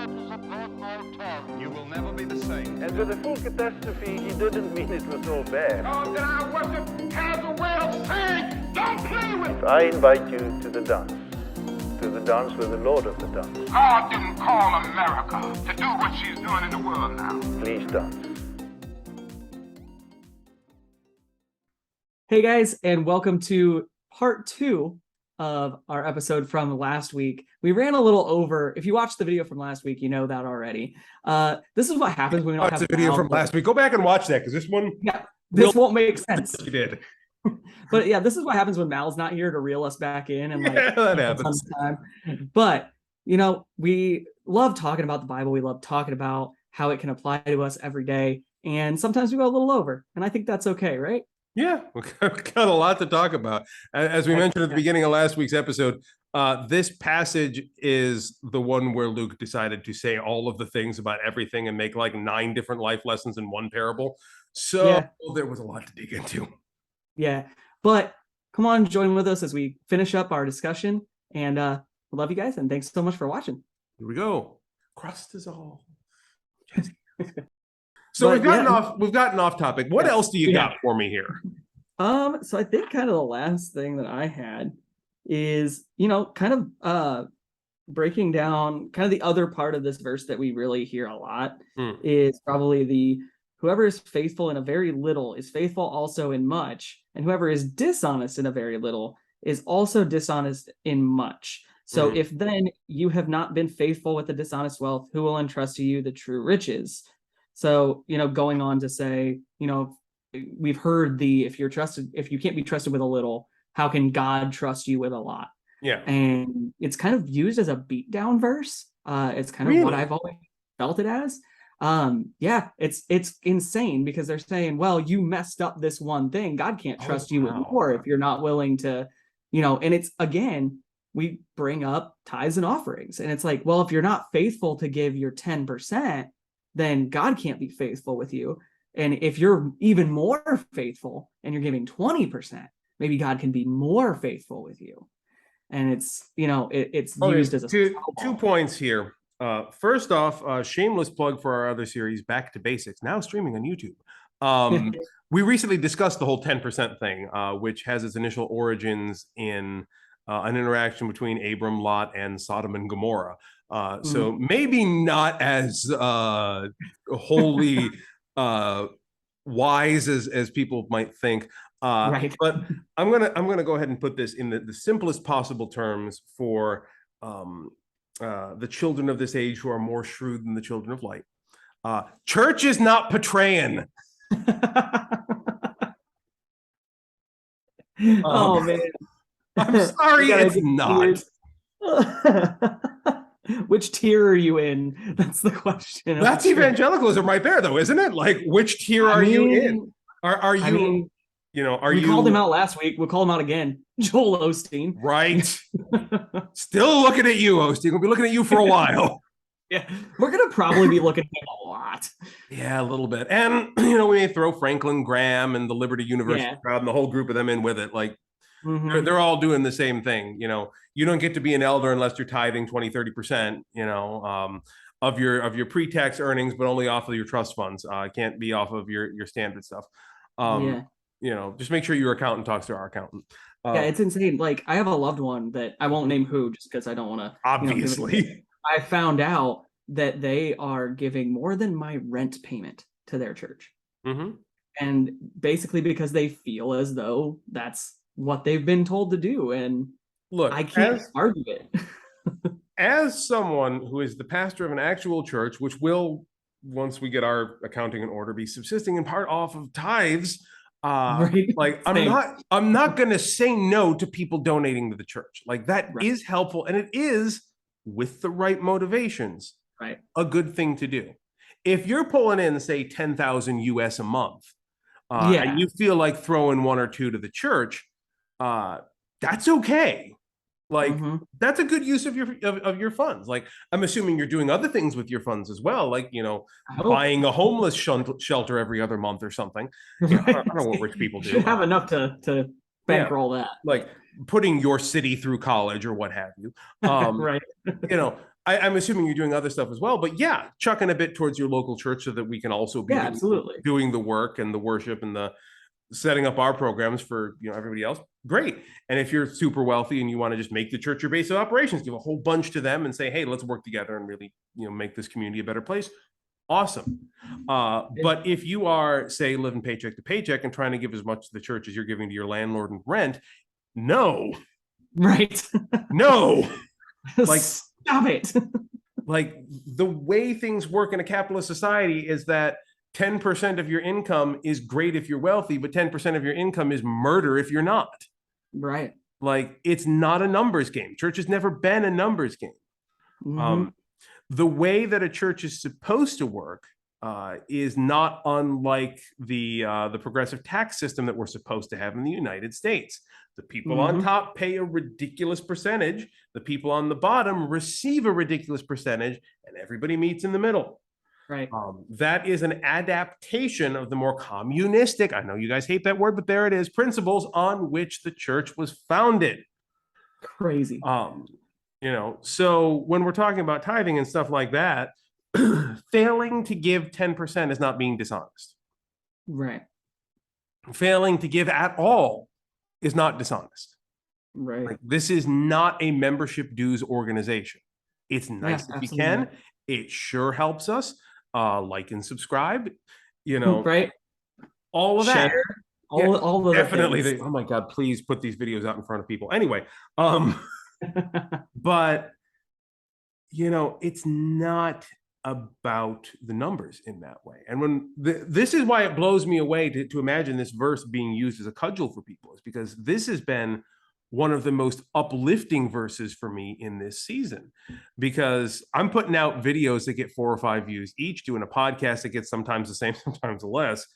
words upon my tongue. You will never be the same. And with the full catastrophe, he didn't mean it was all bad. God that I worship has a way of saying, don't play with me. I invite you to the dance with the Lord of the dance. God didn't call America to do what she's doing in the world now. Please dance. Hey guys, and welcome to part 2 of our episode from last week. We ran a little over. If you watched the video from last week, you know that already. This is what happens when we don't have the video from last week. Go back and watch that because this one, yeah, this won't make sense. You did. But yeah, this is what happens when Mal's not here to reel us back in, and like that happens. But you know, we love talking about the Bible. We love talking about how it can apply to us every day, and sometimes we go a little over, and I think that's okay, right? Yeah, we've got a lot to talk about. As we mentioned at the beginning of last week's episode, this passage is the one where Luke decided to say all of the things about everything and make like 9 different life lessons in one parable. So there was a lot to dig into. Yeah, but come on, join with us as we finish up our discussion, and we love you guys, and thanks so much for watching. Here we go. Crust is all. So we've gotten off topic. What else do you got for me here? So I think kind of the last thing that I had is, you know, kind of breaking down kind of the other part of this verse that we really hear a lot is probably the whoever is faithful in a very little is faithful also in much, and whoever is dishonest in a very little is also dishonest in much. So if then you have not been faithful with the dishonest wealth, who will entrust to you the true riches? So, you know, going on to say, you know, we've heard if you can't be trusted with a little, how can God trust you with a lot? Yeah. And it's kind of used as a beatdown verse. It's kind of what I've always felt it as. It's insane because they're saying, well, you messed up this one thing. God can't trust you with more if you're not willing to, you know, and it's, again, we bring up tithes and offerings. And it's like, well, if you're not faithful to give your 10%, then God can't be faithful with you. And if you're even more faithful and you're giving 20%, maybe God can be more faithful with you. And it's, you know, it's used as a two points here. First off, shameless plug for our other series, Back to Basics, now streaming on YouTube. We recently discussed the whole 10% thing, which has its initial origins in an interaction between Abram, Lot, and Sodom and Gomorrah. So maybe not as wholly wise as people might think. Right. But I'm gonna go ahead and put this in the simplest possible terms for the children of this age who are more shrewd than the children of light. Church is not portraying. Oh man. I'm sorry, it's not. Which tier are you in? That's the question. That's evangelicalism right there, though, isn't it? Like, which tier are you in? Are you, we called him out last week. We'll call him out again. Joel Osteen. Right. Still looking at you, Osteen. We'll be looking at you for a while. Yeah, we're going to probably be looking at him a lot. Yeah, a little bit. And, you know, we may throw Franklin Graham and the Liberty University crowd and the whole group of them in with it. Like, they're all doing the same thing. You know, you don't get to be an elder unless you're tithing 20-30%, you know, of your pre-tax earnings, but only off of your trust funds. Can't be off of your standard stuff. You know, just make sure your accountant talks to our accountant. Yeah, it's insane. Like, I have a loved one that I won't name who just because I don't want to. Obviously. I found out that they are giving more than my rent payment to their church. And basically because they feel as though that's what they've been told to do. And look, I can't argue it. As someone who is the pastor of an actual church, which will, once we get our accounting in order, be subsisting in part off of tithes, like I'm not going to say no to people donating to the church. Like that is helpful, and it is, with the right motivations, a good thing to do. If you're pulling in, say, 10,000 US a month, and you feel like throwing 1 or 2 to the church, that's okay. Like that's a good use of your funds. Like, I'm assuming you're doing other things with your funds as well, like, you know, buying a homeless shelter every other month or something. You know, I don't know what rich people do. You have enough to bankroll that. Like putting your city through college or what have you. You know, I'm assuming you're doing other stuff as well, but yeah, chucking a bit towards your local church so that we can also be absolutely doing the work and the worship and the setting up our programs for everybody else. Great. And if you're super wealthy and you want to just make the church your base of operations, give a whole bunch to them and say, hey, let's work together and really make this community a better place. Awesome. But if you are, say, living paycheck to paycheck and trying to give as much to the church as you're giving to your landlord and rent, no. Right. No. Like, stop it. Like, the way things work in a capitalist society is that 10% of your income is great if you're wealthy, but 10% of your income is murder if you're not. Right. Like, it's not a numbers game. Church has never been a numbers game. Mm-hmm. The way that a church is supposed to work is not unlike the progressive tax system that we're supposed to have in the United States. The people on top pay a ridiculous percentage. The people on the bottom receive a ridiculous percentage, and everybody meets in the middle. Right. That is an adaptation of the more communistic, I know you guys hate that word, but there it is, principles on which the church was founded. Crazy. So when we're talking about tithing and stuff like that, failing to give 10% is not being dishonest. Right. Failing to give at all is not dishonest. Right. Like, this is not a membership dues organization. It's nice if you can. It sure helps us. Like and subscribe, right. All of Share. that. All of definitely. Oh my God, please put these videos out in front of people. Anyway, but it's not about the numbers in that way. And when this is why it blows me away to imagine this verse being used as a cudgel for people, is because this has been one of the most uplifting verses for me in this season, because I'm putting out videos that get 4 or 5 views each, doing a podcast that gets sometimes the same, sometimes less.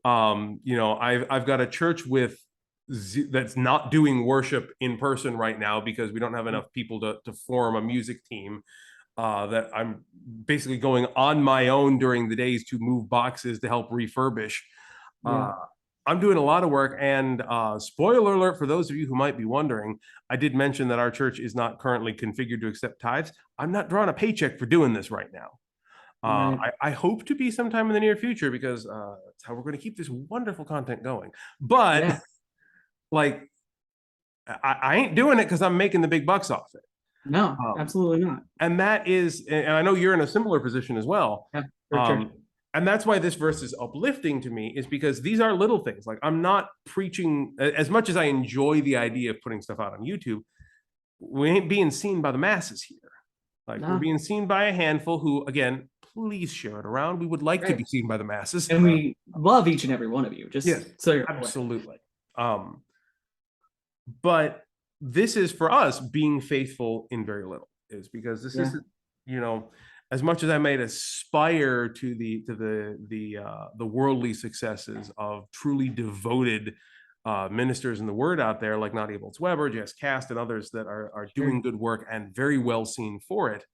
I've got a church that's not doing worship in person right now because we don't have enough people to form a music team. That I'm basically going on my own during the days to move boxes to help refurbish. I'm doing a lot of work, and spoiler alert for those of you who might be wondering, I did mention that our church is not currently configured to accept tithes. I'm not drawing a paycheck for doing this right now. I hope to be sometime in the near future, because that's how we're going to keep this wonderful content going. But like, I ain't doing it because I'm making the big bucks off it. No, absolutely not. And that is, and I know you're in a similar position as well. Yeah, for sure. And that's why this verse is uplifting to me, is because these are little things. Like, I'm not preaching, as much as I enjoy the idea of putting stuff out on YouTube, we ain't being seen by the masses here. Like, we're being seen by a handful who, again, please share it around. We would like to be seen by the masses. And we love each and every one of you. Just so you're absolutely. But this is, for us, being faithful in very little, is because this is, as much as I might aspire to the worldly successes of truly devoted ministers in the word out there, like Nadia Boltz-Weber, Jess Cast, and others that are doing good work and very well seen for it,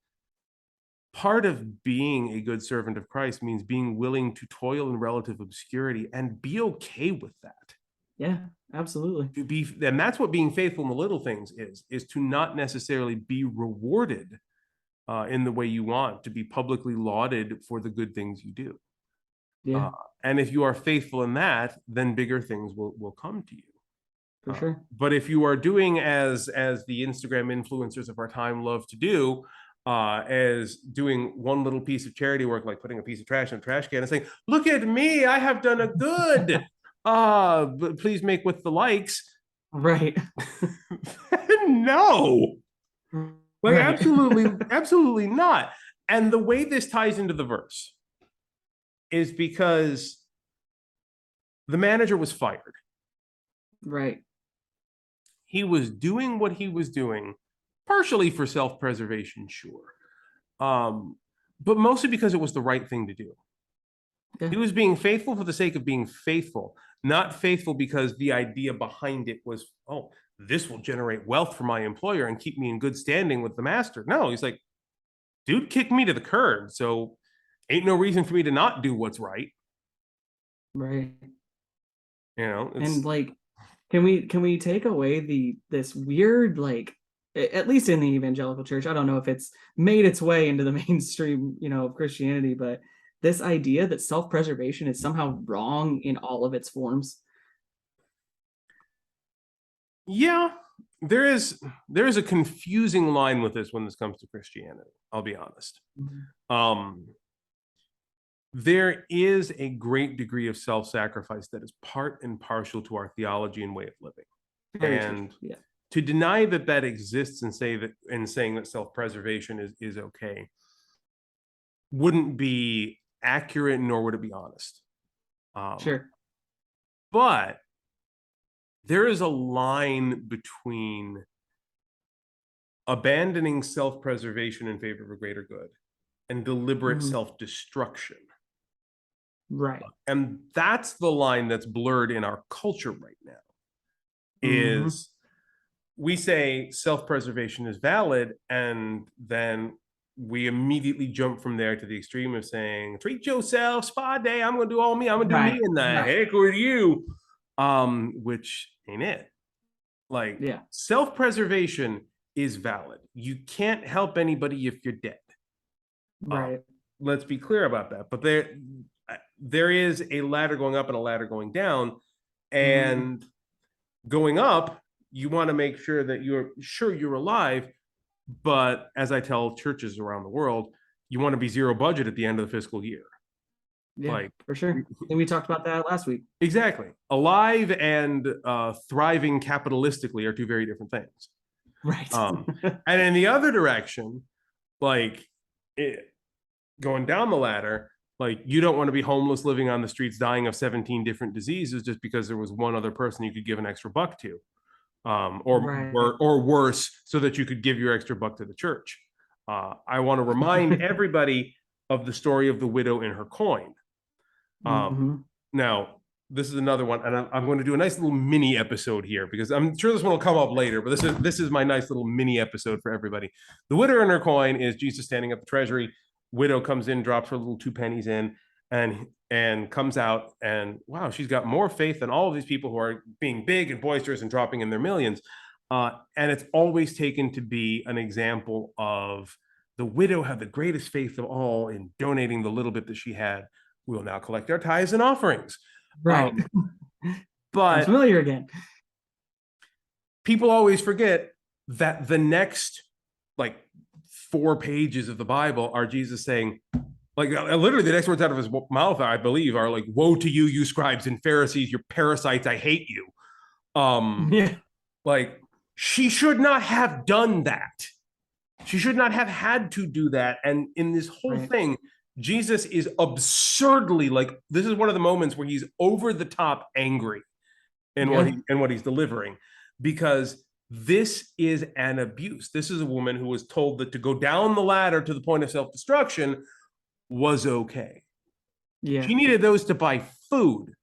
part of being a good servant of Christ means being willing to toil in relative obscurity and be okay with that. Yeah, absolutely. And that's what being faithful in the little things is to not necessarily be rewarded in the way you want, to be publicly lauded for the good things you do. Yeah. And if you are faithful in that, then bigger things will come to you. For sure. But if you are doing as the Instagram influencers of our time love to do, as doing one little piece of charity work, like putting a piece of trash in a trash can and saying, look at me, I have done a good, but please make with the likes. Right. No. Like, Right. absolutely not. And the way this ties into the verse is because the manager was fired. Right. He was doing what he was doing, partially for self-preservation, sure. But mostly because it was the right thing to do. Yeah. He was being faithful for the sake of being faithful, not faithful because the idea behind it was, oh, this will generate wealth for my employer and keep me in good standing with the master. No, he's like, dude kicked me to the curb, so ain't no reason for me to not do what's right. Right. And like, can we take away this weird, like, at least in the evangelical church. I don't know if it's made its way into the mainstream, of Christianity, but this idea that self-preservation is somehow wrong in all of its forms. Yeah, there is a confusing line with this when this comes to Christianity. I'll be honest. There is a great degree of self-sacrifice that is part and parcel to our theology and way of living. And to deny that exists and saying that self-preservation is okay wouldn't be accurate, nor would it be honest. Sure. But there is a line between abandoning self-preservation in favor of a greater good and deliberate self-destruction. Right. And that's the line that's blurred in our culture right now. Is we say self-preservation is valid, and then we immediately jump from there to the extreme of saying, treat yourself, spa day, I'm going to do all me, I'm going to do me, and the heck with you, which ain't it. Like, self-preservation is valid. You can't help anybody if you're dead. Right. Let's be clear about that. But there is a ladder going up and a ladder going down, and going up, you want to make sure that you're alive. But as I tell churches around the world, you want to be zero budget at the end of the fiscal year. Yeah, for sure. And we talked about that last week. Exactly. Alive and thriving capitalistically are two very different things. Right. And in the other direction, going down the ladder, you don't want to be homeless, living on the streets, dying of 17 different diseases just because there was one other person you could give an extra buck to, or worse, so that you could give your extra buck to the church. I want to remind everybody of the story of the widow and her coin. Now, this is another one, and I'm going to do a nice little mini episode here because I'm sure this one will come up later, but this is my nice little mini episode for everybody. The widow and her coin is Jesus standing at the treasury. Widow comes in, drops her little 2 pennies in, and comes out, and wow, she's got more faith than all of these people who are being big and boisterous and dropping in their millions. And it's always taken to be an example of the widow had the greatest faith of all in donating the little bit that she had. We will now collect our tithes and offerings. Right. But I'm familiar again. People always forget that the next 4 pages of the Bible are Jesus saying, literally the next words out of his mouth, I believe, are woe to you, you scribes and Pharisees, you parasites, I hate you. She should not have done that. She should not have had to do that. And in this whole thing, Jesus is absurdly this is one of the moments where he's over the top angry in what he's delivering, because this is an abuse. This is a woman who was told that to go down the ladder to the point of self-destruction was okay. Yeah. She needed those to buy food.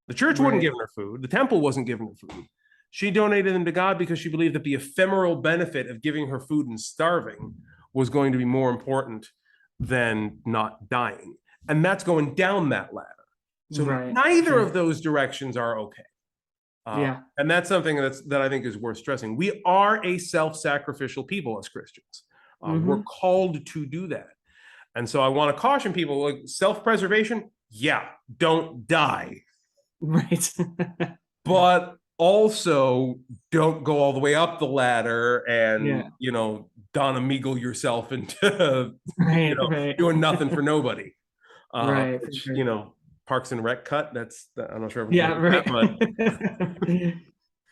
The church wasn't giving her food. The temple wasn't giving her food. She donated them to God because she believed that the ephemeral benefit of giving her food and starving was going to be more important than not dying. And that's going down that ladder. So neither of those directions are okay. And that's something that I think is worth stressing. We are a self-sacrificial people as Christians. We're called to do that. And so I want to caution people, self-preservation, don't die. Right. But also don't go all the way up the ladder and, Don Amigo yourself into, doing nothing for nobody. Which, Parks and Rec cut. I'm not sure.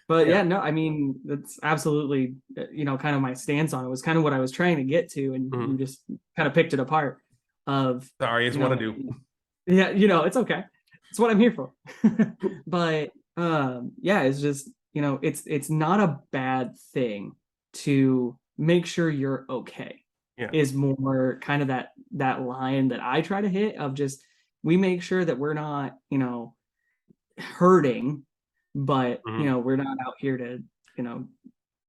But no, I mean, that's absolutely, kind of my stance on it. Was kind of what I was trying to get to, and you just kind of picked it apart. Sorry, it's what I do. Yeah, it's okay. It's what I'm here for. But it's just, it's not a bad thing to make sure you're okay. Is more kind of that line that I try to hit of just, we make sure that we're not, hurting, but we're not out here to,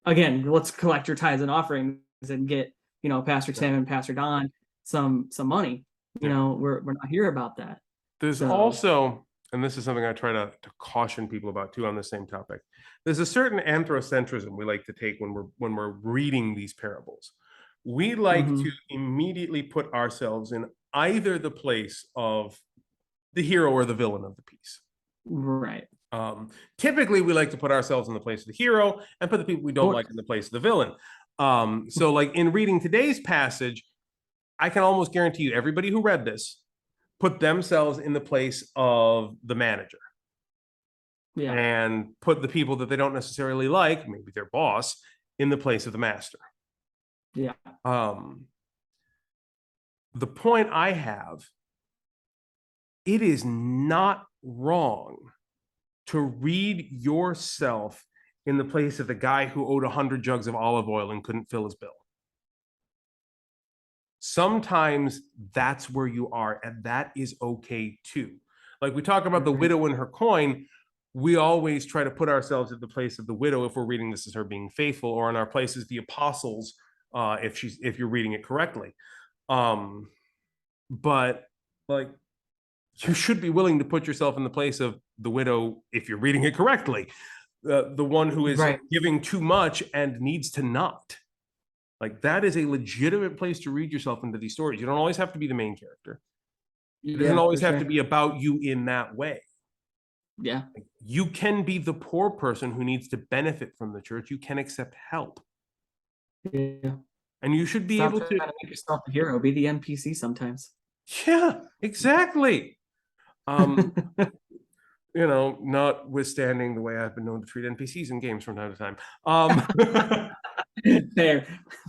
again, let's collect your tithes and offerings and get, Pastor Tim and Pastor Don some money. We're not here about that. There's also and this is something I try to caution people about too on the same topic. There's a certain anthropocentrism we like to take when we're reading these parables. We like to immediately put ourselves in either the place of the hero or the villain of the piece. Right. Typically, we like to put ourselves in the place of the hero and put the people we don't like in the place of the villain. So like in reading today's passage, I can almost guarantee you everybody who read this put themselves in the place of the manager. Yeah. And put the people that they don't necessarily like, maybe their boss, in the place of the master. Yeah. The point I have, it is not wrong to read yourself in the place of the guy who owed 100 jugs of olive oil and couldn't fill his bill. Sometimes that's where you are, and that is okay too. Like we talk about the widow and her coin, we always try to put ourselves in the place of the widow if we're reading this as her being faithful, or in our place as the apostles, if you're reading it correctly. But like, you should be willing to put yourself in the place of the widow if you're reading it correctly, the one who is giving too much and needs to not. Like, that is a legitimate place to read yourself into these stories. You don't always have to be the main character. It doesn't always have to be about you in that way. Yeah. You can be the poor person who needs to benefit from the church. You can accept help. Yeah. And you should be able to make yourself a hero. Be the NPC sometimes. Yeah, exactly. You know, notwithstanding the way I've been known to treat NPCs in games from time to time.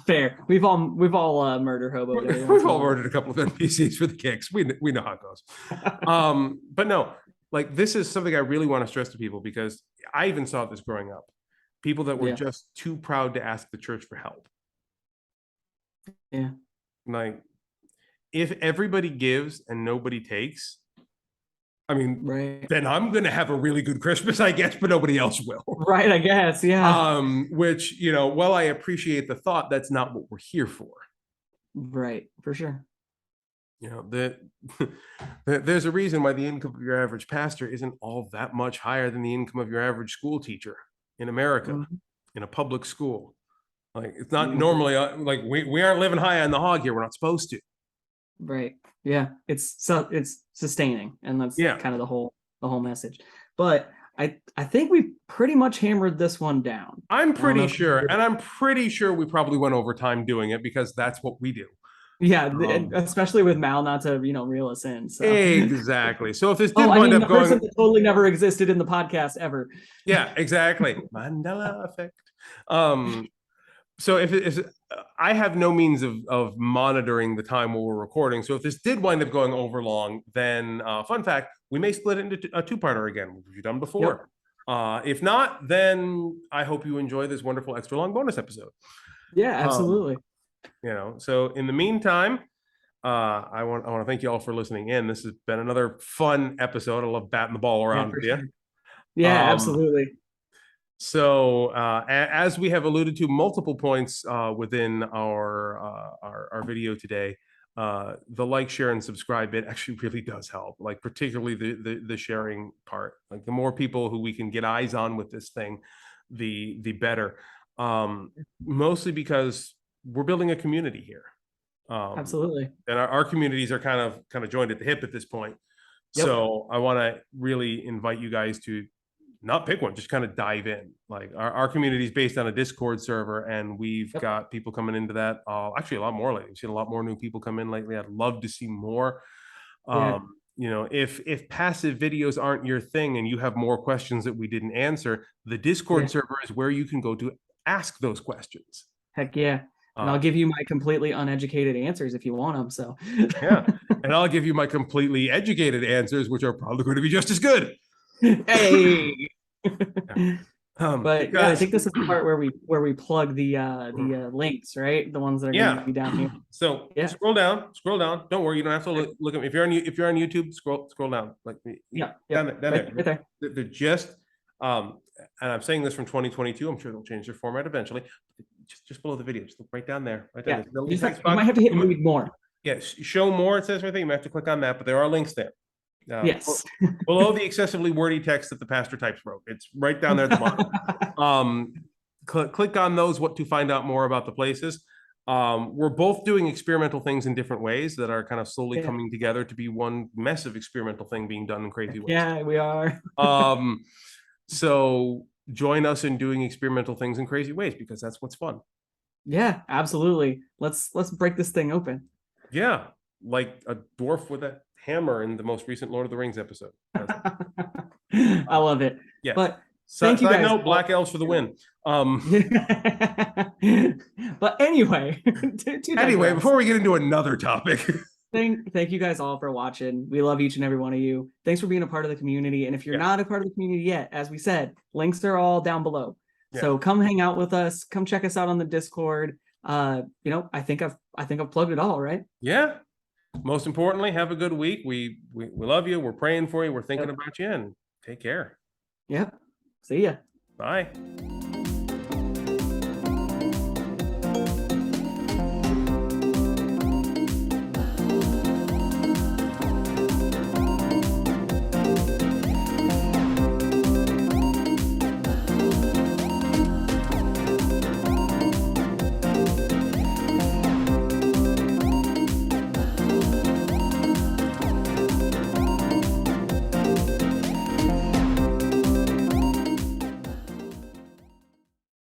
Fair. We've all murder hobo. We've all murdered a couple of NPCs for the kicks. We know how it goes. But no, like, this is something I really want to stress to people, because I even saw this growing up. People that were just too proud to ask the church for help. Yeah. Like, if everybody gives and nobody takes, I mean, then I'm going to have a really good Christmas, I guess, but nobody else will. Right, I guess, yeah. Which, you know, while I appreciate the thought, that's not what we're here for. Right, for sure. You know, there's a reason why the income of your average pastor isn't all that much higher than the income of your average school teacher in America, in a public school. Like, it's not normally, like, we aren't living high on the hog here. We're not supposed to. Right. Yeah. It's sustaining, and that's kind of the whole message. But I think we pretty much hammered this one down. I'm pretty sure, and I'm pretty sure we probably went over time doing it, because that's what we do. Yeah, especially with Mal not to reel us in. So. Exactly. So if this did wind up going, person that totally never existed in the podcast ever. Yeah, exactly. Mandela effect. So if I have no means of monitoring the time while we're recording. So if this did wind up going over long, then fun fact, we may split it into a two-parter again, which we've done before. Yep. If not, then I hope you enjoy this wonderful extra long bonus episode. Yeah, absolutely. You know, so in the meantime, I want to thank you all for listening in. This has been another fun episode. I love batting the ball around with you. Sure. Yeah, absolutely. So as we have alluded to multiple points within our video today, the like, share, and subscribe bit actually really does help. Like, particularly the sharing part. Like, the more people who we can get eyes on with this thing, the better. Mostly because we're building a community here. Absolutely. And our communities are kind of joined at the hip at this point. Yep. So I want to really invite you guys to not pick one, just kind of dive in. Like, our community is based on a Discord server, and we've got people coming into that. Actually, a lot more lately. We've seen a lot more new people come in lately. I'd love to see more. You know, if passive videos aren't your thing and you have more questions that we didn't answer, the Discord server is where you can go to ask those questions. Heck yeah. And I'll give you my completely uneducated answers if you want them. So yeah, and I'll give you my completely educated answers, which are probably going to be just as good. Hey. But I think this is the part where we plug the links, right? The ones that are going to be down here. So scroll down. Don't worry, you don't have to look at me. If you're on YouTube, scroll down. Like down there. Right there. They're just and I'm saying this from 2022. I'm sure they'll change their format eventually. Just below the video, just look right down there. Right down there. You might have to hit read more. Yes, show more. It says right there. You might have to click on that, but there are links there. Yes. Below the excessively wordy text that the pastor types wrote. It's right down there at the bottom. Click on those to find out more about the places. We're both doing experimental things in different ways that are kind of slowly coming together to be one massive experimental thing being done in crazy ways. Yeah, we are. So join us in doing experimental things in crazy ways, because that's what's fun. Yeah, absolutely. Let's break this thing open. Yeah, like a dwarf with a hammer in the most recent Lord of the Rings episode. I love it. Yeah. But thank you guys. Note, Black Elves for the win. But anyway, anyway, before we get into another topic. Thank you guys all for watching. We love each and every one of you. Thanks for being a part of the community. And if you're not a part of the community yet, as we said, links are all down below. Yeah. So come hang out with us. Come check us out on the Discord. I think I've plugged it all, right? Yeah. Most importantly, have a good week. We love you. We're praying for you. We're thinking about you, and take care. Yep. See ya. Bye.